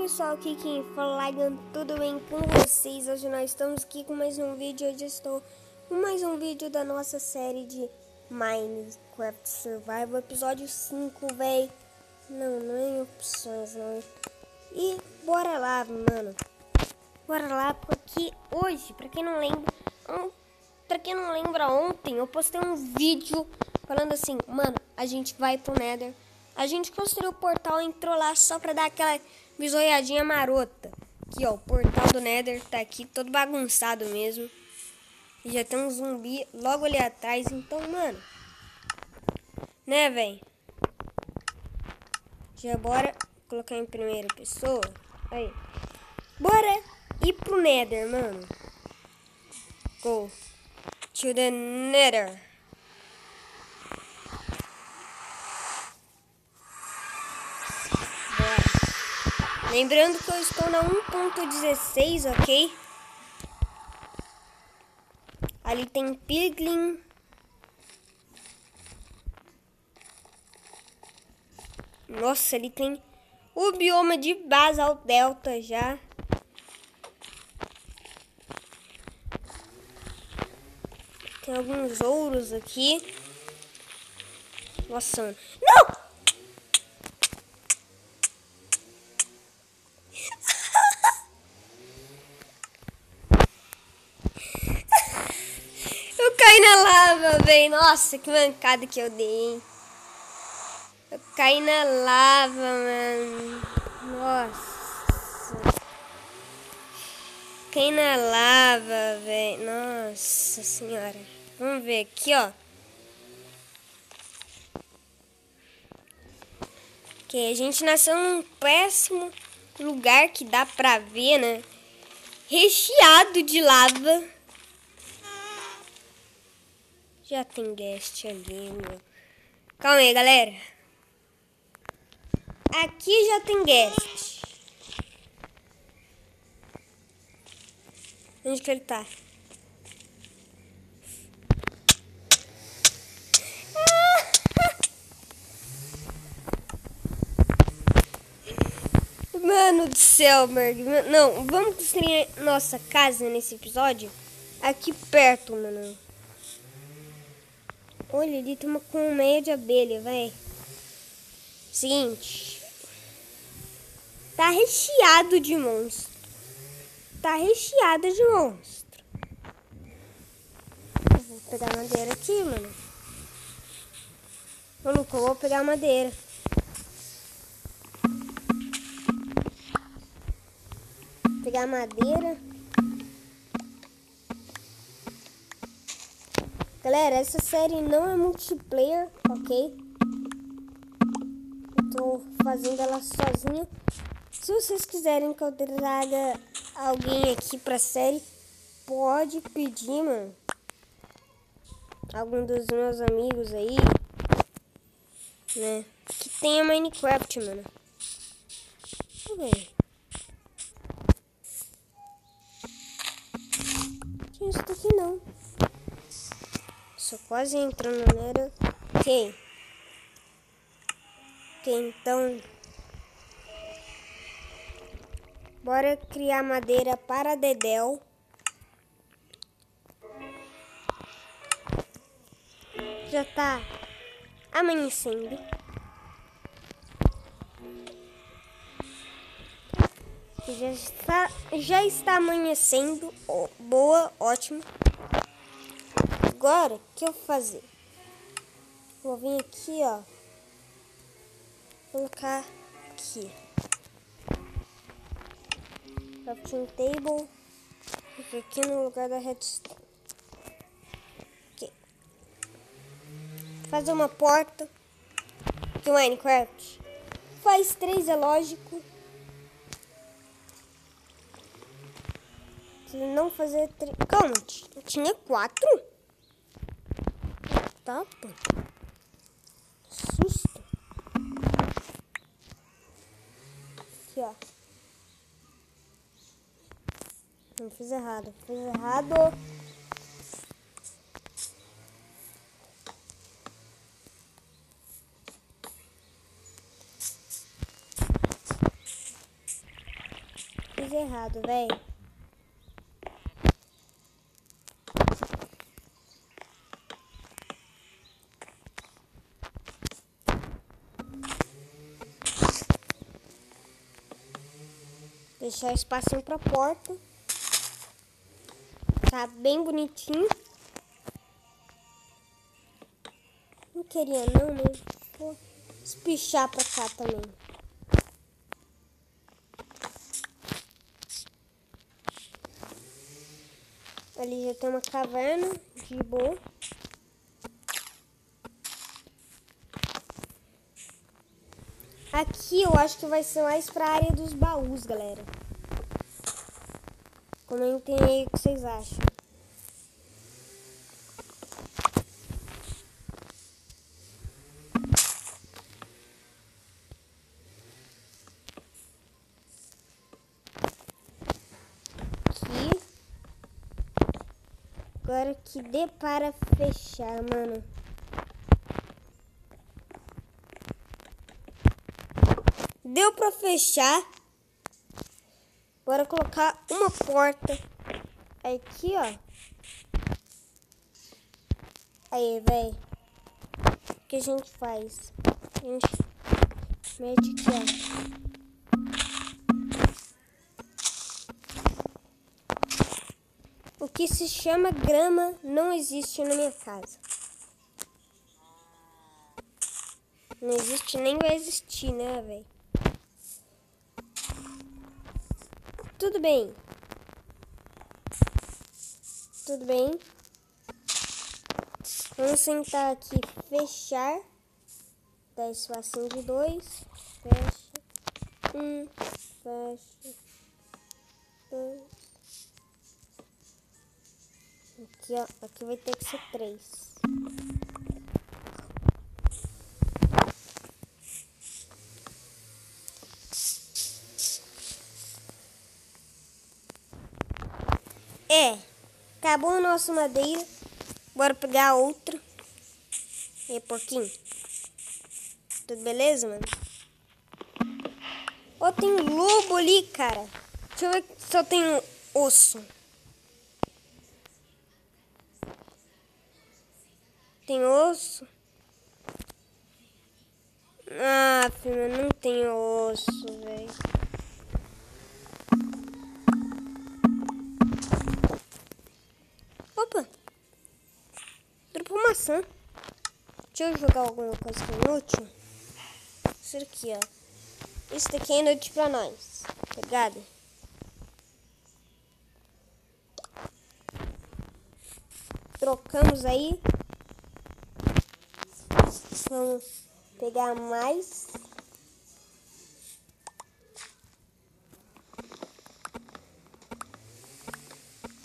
pessoal, aqui quem fala, tudo bem com vocês? Hoje nós estamos aqui com mais um vídeo. Hoje estou com mais um vídeo da nossa série de Minecraft Survival, episódio 5, véi. Não é em opções, não. E bora lá, mano. Bora lá, porque hoje, pra quem não lembra, ontem eu postei um vídeo falando assim, mano, a gente vai pro Nether. A gente construiu o portal e entrou lá só pra dar aquela bisoiadinha marota. Aqui, ó, o portal do Nether tá aqui, todo bagunçado mesmo. E já tem um zumbi logo ali atrás, então, mano. Né, velho? Já bora colocar em primeira pessoa. Aí. Bora ir pro Nether, mano. Go to the Nether. Lembrando que eu estou na 1.16, ok? Ali tem Piglin. Nossa, ali tem o bioma de Basal Delta já. Tem alguns ouros aqui. Nossa, mano. Não! Eu caí na lava, velho. Nossa, que mancada que eu dei, hein? Eu caí na lava, mano. Nossa. Caí na lava, velho. Nossa senhora. Vamos ver aqui, ó. Ok, a gente nasceu num péssimo lugar que dá pra ver, né? Recheado de lava. Já tem guest ali, meu. Calma aí, galera. Aqui já tem guest. Onde que ele tá? Mano do céu, Merg. Não, vamos construir nossa casa nesse episódio aqui perto, mano. Olha, ali tem uma colmeia de abelha, vai. Seguinte. Tá recheado de monstro. Tá recheado de monstro. Eu vou pegar madeira aqui, mano. Maluco, eu vou pegar madeira. Pegar madeira. Galera, essa série não é multiplayer, ok? Eu tô fazendo ela sozinha. Se vocês quiserem que eu traga alguém aqui pra série, pode pedir, mano. Algum dos meus amigos aí, né? Que tenha Minecraft, mano. Tinha isso daqui não. Só quase entrando no Nether. Ok, então bora criar madeira para Dedéu. Já tá amanhecendo. Já está amanhecendo. Oh, boa, ótimo. Agora, o que eu vou fazer? Vou vir aqui, ó. Colocar aqui. Crafting table. Fica aqui no lugar da redstone. Ok. Fazer uma porta. Que o Minecraft faz 3, é lógico. Se não fazer 3... Calma, tinha 4? Tá, pô. Susto. Aqui, ó. Não, fiz errado. fiz errado, velho. Deixar espacinho pra porta. Tá bem bonitinho. Não queria não, mas vou espichar pra cá também. Ali já tem uma caverna de boa. Aqui eu acho que vai ser mais pra área dos baús, galera. Comentem aí o que vocês acham. Aqui. Agora que dê para fechar, mano. Deu pra fechar. Bora colocar uma porta aqui, ó. Aí, velho. O que a gente faz? A gente mete aqui, ó. O que se chama grama não existe na minha casa. Não existe, nem vai existir, né, velho? Tudo bem. Tudo bem. Vamos sentar aqui, fechar. Dá espacinho de 2. Fecha. 1. Fecha. 2. Aqui, ó. Aqui vai ter que ser 3. Acabou a nossa madeira. Bora pegar a outra. E aí, porquinho? Tudo beleza, mano? Ó, tem um lobo ali, cara. Deixa eu ver se só tem um osso. Tem osso? Ah, filho, não tem osso, velho. Opa! Dropou maçã. Deixa eu jogar alguma coisa que é inútil. Isso aqui, ó. Isso daqui é inútil pra nós. Pegado? Trocamos aí. Vamos pegar mais.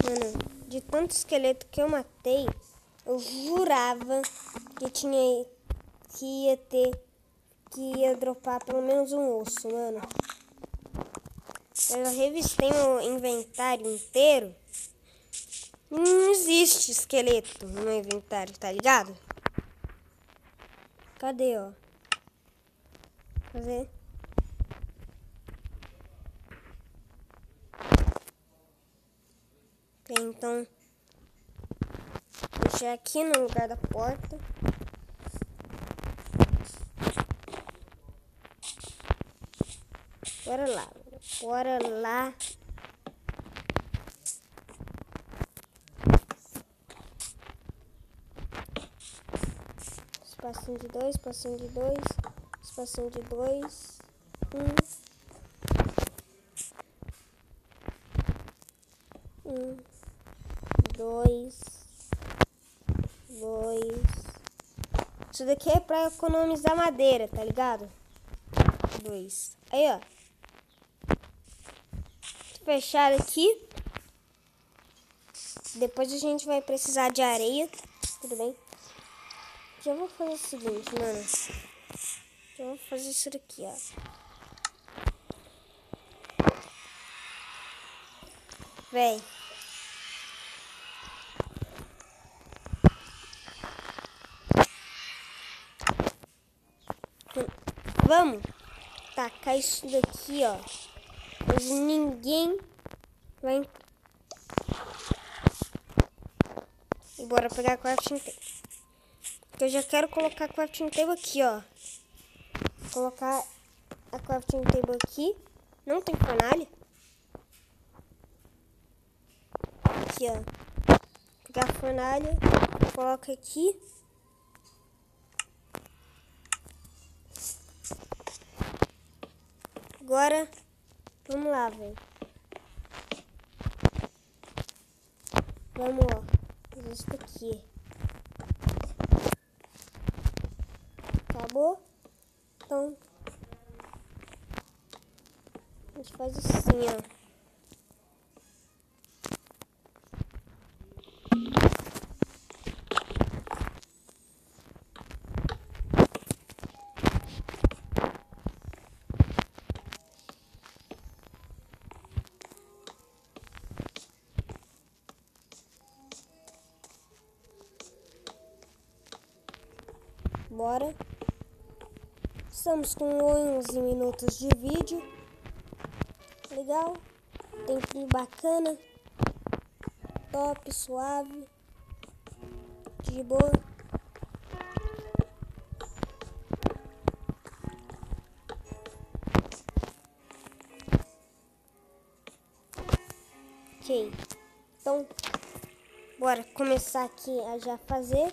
Mano, de tanto esqueleto que eu matei, eu jurava que ia dropar pelo menos um osso, mano. Eu revistei meu inventário inteiro. Não existe esqueleto no meu inventário, tá ligado? Cadê, ó? Fazer. Ok, então deixar aqui no lugar da porta. Bora lá. Bora lá. Espacinho de 2, espacinho de 2, espacinho de 2. 1, 2, 2. Isso daqui é pra economizar madeira, tá ligado? 2. Aí, ó. Fechar aqui. Depois a gente vai precisar de areia. Tudo bem? Já vou fazer o seguinte, mano. Já vou fazer isso daqui, ó. Véi. Vamos tacar isso daqui, ó. Mas ninguém vai... E bora pegar a crafting table. Porque eu já quero colocar a crafting table aqui, ó. Vou colocar a crafting table aqui. Não tem fornalha. Aqui, ó. Pegar a fornalha. Coloca aqui. Agora, vamos lá, velho. Vamos, ó. Fazer isso aqui. Acabou? Então, a gente faz assim, ó. Bora. Estamos com 11 minutos de vídeo. Legal. Tempinho bacana. Top, suave. De boa. Ok. Então, bora começar aqui a já fazer.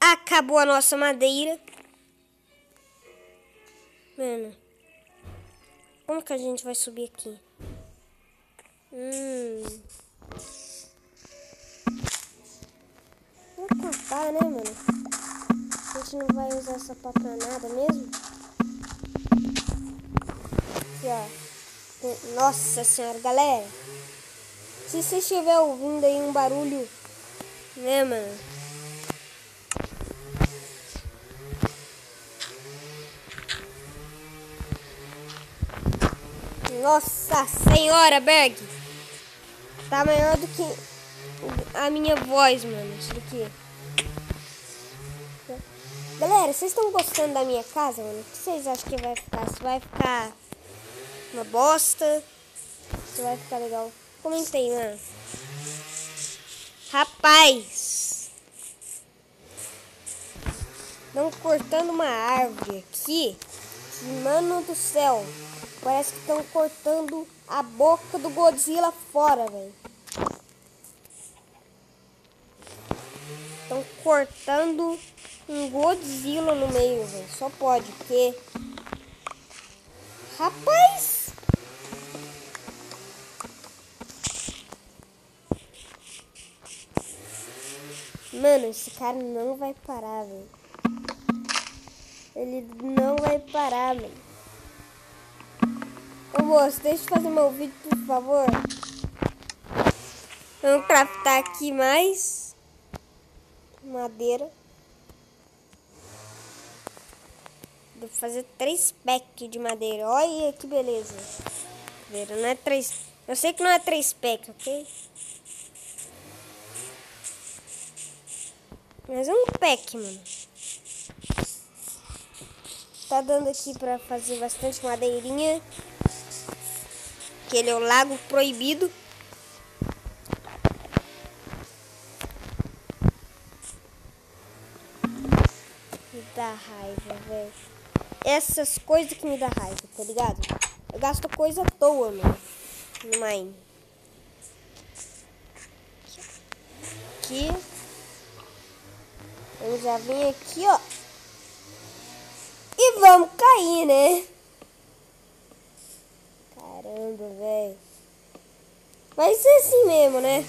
Acabou a nossa madeira. Mano, como que a gente vai subir aqui? Vamos cortar, né, mano? A gente não vai usar essa pá pra nada mesmo. Aqui, ó. Nossa senhora, galera. Se você estiver ouvindo aí um barulho, né, mano? Nossa senhora, Berg. Tá maior do que a minha voz, mano. Isso daqui. Galera, vocês estão gostando da minha casa, mano? O que vocês acham que vai ficar? Se vai ficar uma bosta? Se vai ficar legal? Comentei, mano. Rapaz. Estão cortando uma árvore aqui. Mano do céu. Parece que estão cortando a boca do Godzilla fora, velho. Estão cortando um Godzilla no meio, velho. Só pode, porque... Rapaz! Mano, esse cara não vai parar, velho. Ele não vai parar, velho. Ô moço, deixa eu fazer meu vídeo, por favor. Vamos craftar aqui mais madeira. Vou fazer 3 packs de madeira. Olha que beleza. Não é 3. Eu sei que não é 3 packs, ok? Mas é um pack, mano. Tá dando aqui pra fazer bastante madeirinha. Que ele é o lago proibido. Me dá raiva, velho. Essas coisas que me dá raiva, tá ligado? Eu gasto coisa à toa, mano. No Mine. Aqui. Eu já vim aqui, ó. E vamos cair, né? Caramba, velho. Vai ser assim mesmo, né?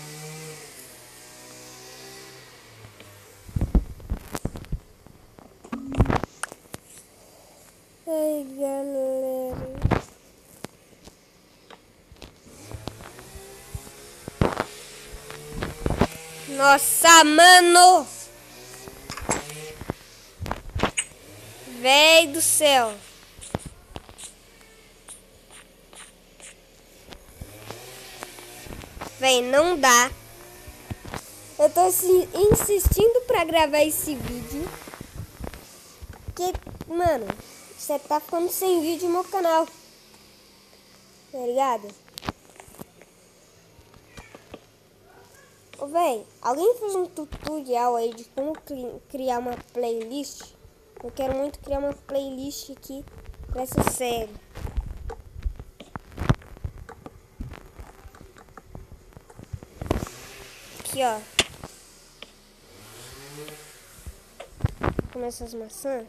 Ai, galera. Nossa, mano. Véi do céu. Véi, não dá. Eu tô insistindo pra gravar esse vídeo. Porque, mano, você tá ficando sem vídeo no meu canal. tá ligado? Ô, véi, alguém fez um tutorial aí de como criar uma playlist? Eu quero muito criar uma playlist aqui pra essa série. Aqui, ó. Começa as maçãs.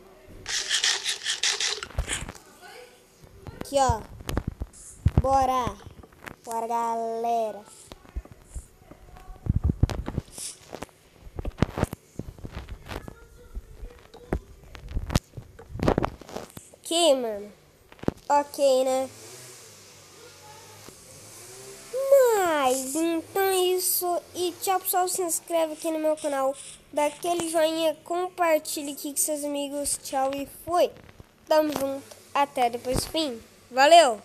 Aqui, ó. Bora, galera. Ok, mano. Ok, né? Mas então é isso. E tchau, pessoal. Se inscreve aqui no meu canal. Dá aquele joinha. Compartilhe aqui com seus amigos. Tchau e fui. Tamo junto. Até depois do fim. Valeu!